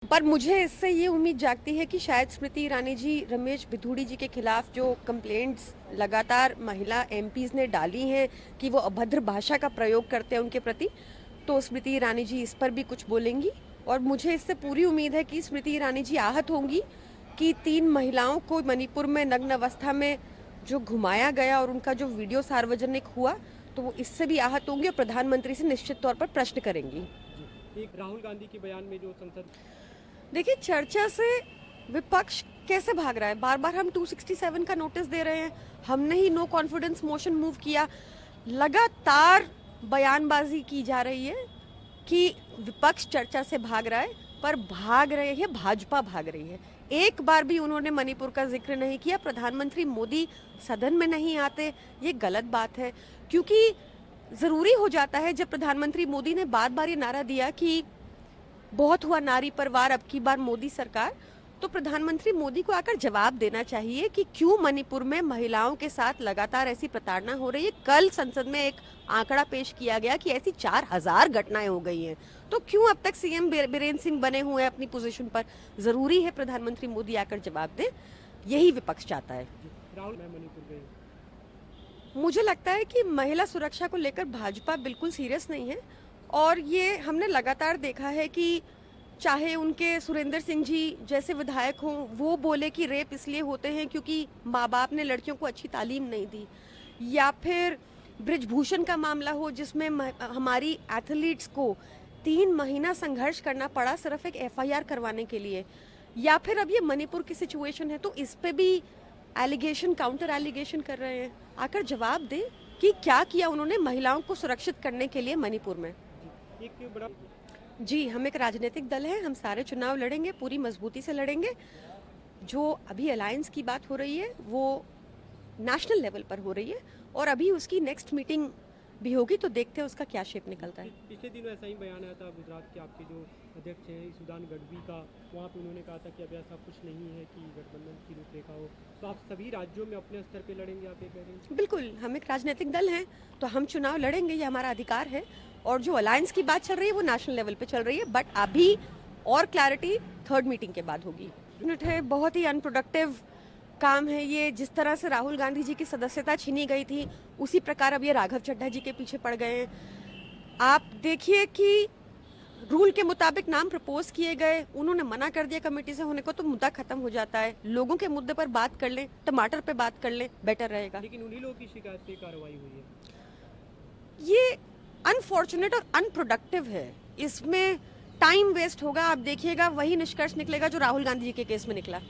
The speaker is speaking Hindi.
पर मुझे इससे ये उम्मीद जागती है कि शायद स्मृति ईरानी जी रमेश भिथुड़ी जी के खिलाफ जो कंप्लेंट्स लगातार महिला एमपीज ने डाली हैं कि वो अभद्र भाषा का प्रयोग करते हैं उनके प्रति, तो स्मृति ईरानी जी इस पर भी कुछ बोलेंगी। और मुझे इससे पूरी उम्मीद है कि स्मृति ईरानी जी आहत होंगी कि 3 महिलाओं को मणिपुर में नग्न अवस्था में जो घुमाया गया और उनका जो वीडियो सार्वजनिक हुआ, तो वो इससे भी आहत होंगी और प्रधानमंत्री से निश्चित तौर पर प्रश्न करेंगी। एक राहुल गांधी के बयान में जो संसद देखिए, चर्चा से विपक्ष कैसे भाग रहा है? बार बार हम 267 का नोटिस दे रहे हैं, हमने ही नो कॉन्फिडेंस मोशन मूव किया, लगातार बयानबाजी की जा रही है कि विपक्ष चर्चा से भाग रहा है, पर भाग रहे हैं भाजपा भाग रही है। एक बार भी उन्होंने मणिपुर का जिक्र नहीं किया। प्रधानमंत्री मोदी सदन में नहीं आते, ये गलत बात है, क्योंकि जरूरी हो जाता है जब प्रधानमंत्री मोदी ने बार बार ये नारा दिया कि बहुत हुआ नारी पर वार, अब की बार मोदी सरकार, तो प्रधानमंत्री मोदी को आकर जवाब देना चाहिए कि क्यों मणिपुर में महिलाओं के साथ लगातार ऐसी प्रताड़ना हो रही है। कल संसद में एक आंकड़ा पेश किया गया कि ऐसी 4000 घटनाएं हो गई हैं, तो क्यों अब तक सीएम बीरेंद्र सिंह बने हुए हैं अपनी पोजीशन पर? जरूरी है प्रधानमंत्री मोदी आकर जवाब दें, यही विपक्ष चाहता है। राहुल मैं मणिपुर गए, मुझे लगता है कि महिला सुरक्षा को लेकर भाजपा बिल्कुल सीरियस नहीं है, और ये हमने लगातार देखा है कि चाहे उनके सुरेंद्र सिंह जी जैसे विधायक हों, वो बोले कि रेप इसलिए होते हैं क्योंकि माँ बाप ने लड़कियों को अच्छी तालीम नहीं दी, या फिर ब्रिजभूषण का मामला हो जिसमें हमारी एथलीट्स को 3 महीना संघर्ष करना पड़ा सिर्फ एक एफआईआर करवाने के लिए, या फिर अब ये मणिपुर की सिचुएशन है, तो इस पे भी एलिगेशन काउंटर एलिगेशन कर रहे हैं। आकर जवाब दें कि क्या किया उन्होंने महिलाओं को सुरक्षित करने के लिए मणिपुर में। एक बड़ा जी, हम एक राजनीतिक दल हैं, हम सारे चुनाव लड़ेंगे, पूरी मजबूती से लड़ेंगे। जो अभी अलायंस की बात हो रही है वो नेशनल लेवल पर हो रही है, और अभी उसकी नेक्स्ट मीटिंग भी होगी, तो देखते हैं उसका क्या शेप निकलता है। पिछले दिनों ऐसा ही बयान आया था गुजरात के आपके जो अध्यक्ष हैं सुदान गढ़वी का, वहाँ पे उन्होंने कहा था कि अब ऐसा कुछ नहीं है कि गठबंधन की रूपरेखा हो, तो आप सभी राज्यों में अपने स्तर पे लड़ेंगे, आप ये कह रहे हैं? बिल्कुल, हम एक राजनीतिक दल हैं, तो हम चुनाव लड़ेंगे, ये हमारा अधिकार है। और जो अलायंस की बात चल रही है वो नेशनल लेवल पे चल रही है, बट अभी और क्लैरिटी 3rd मीटिंग के बाद होगी। यूनिट है, बहुत ही अनप्रोडक्टिव काम है ये। जिस तरह से राहुल गांधी जी की सदस्यता छीनी गई थी, उसी प्रकार अब ये राघव चड्ढा जी के पीछे पड़ गए हैं। आप देखिए कि रूल के मुताबिक नाम प्रपोज किए गए, उन्होंने मना कर दिया कमेटी से होने को, तो मुद्दा खत्म हो जाता है। लोगों के मुद्दे पर बात कर लें, टमाटर पे बात कर लें, बेटर रहेगा। लेकिन उन्हीं लोगों की शिकायत से कार्रवाई हुई है। ये अनफॉर्चुनेट और अनप्रोडक्टिव है, इसमें टाइम वेस्ट होगा। आप देखिएगा वही निष्कर्ष निकलेगा जो राहुल गांधी जी के केस में निकला।